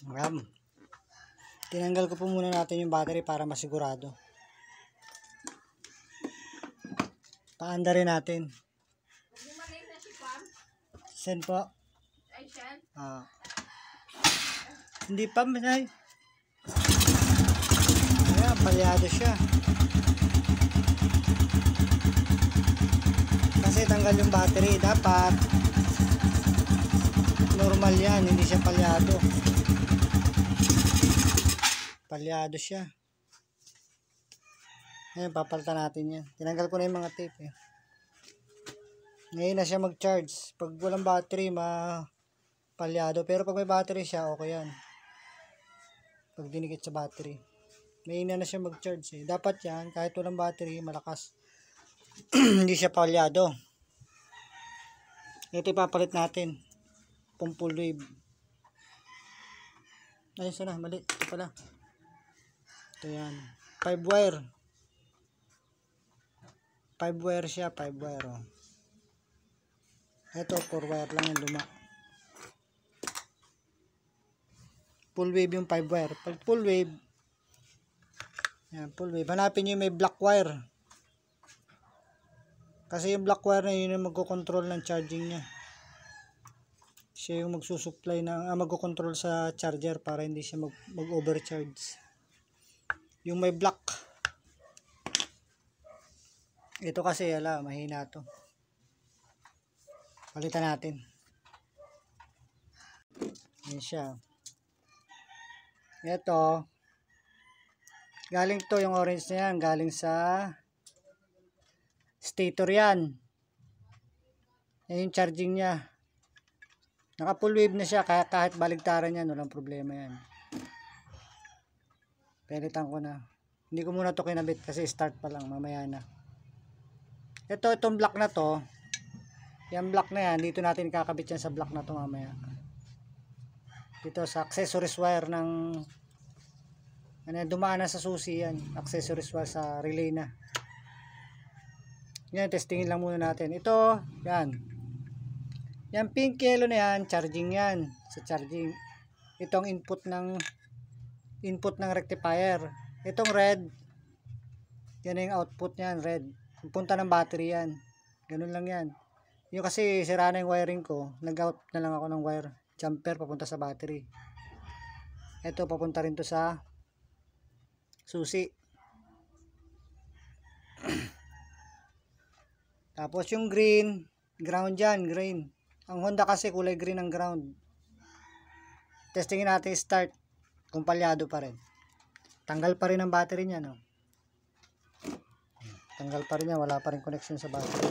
Ram. Tinanggal ko po muna natin yung battery para masigurado. Paanda rin natin. Send po. Hindi pa minay. Ayan, palyado siya. Kasi tanggal yung battery. Dapat normal yan. Hindi siya palyado. Palyado siya. Ngayon, papalitan natin yan. Tinanggal ko na yung mga tape. Ngayon na siya mag-charge. Pag walang battery, palyado. Pero pag may battery siya, okay yan. Pag dinikit sa battery. Ngayon na siya mag-charge. Dapat yan, kahit walang battery, malakas. Hindi siya palyado. Ito ipapalit natin. Full wave. Ayun sana, mali. Ito pala. Ito yan. 5 wire. 5 wire siya. 5 wire. Oh. Ito 4 wire lang yung luma. Full wave yung 5 wire. Pag full wave, yan, full wave. Hanapin nyo yung may black wire. Kasi yung black wire na yun yung magkocontrol ng charging niya. Siya yung magsusupply ng magkocontrol sa charger para hindi siya mag-overcharge. Yung may black. Ito kasi mahina to. Palitan natin. Yan siya. Ito. Galing to yung orange na yan. Galing sa stator yan. Yan yung charging niya. Naka full wave na siya. Kaya kahit baligtaran yan, walang problema yan. Pelitan ko na. Hindi ko muna to kinabit kasi start pa lang. Mamaya na. Itong block na to. Yung block na yan. Dito natin kakabit yan sa block na to mamaya. Dito sa accessories wire ng dumaan na sa susi yan. Accessories wire sa relay na. Yan, testingin lang muna natin. Ito, yan. Yan pink yellow na yan, charging yan. Sa charging. Itong input ng rectifier. Itong red, yan yung output niyan, red. Punta ng battery yan. Ganun lang yan. Yung kasi sira na yung wiring ko, nag-out na lang ako ng wire. Jumper papunta sa battery. Ito papunta rin to sa susi. Tapos yung green, ground dyan, green. Ang Honda kasi kulay green ang ground. Testingin natin start. Kung palyado pa rin. Tanggal pa rin ang battery niya, no? Tanggal pa rin niya, wala pa rin connection sa battery.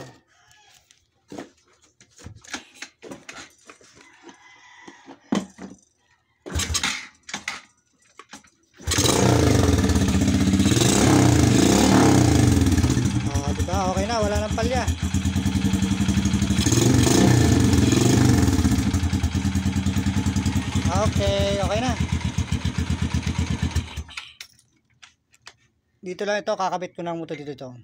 Diba? Okay na, wala nang palya. Okay na. Dito lang ito, kakabit ko ng motor dito ito.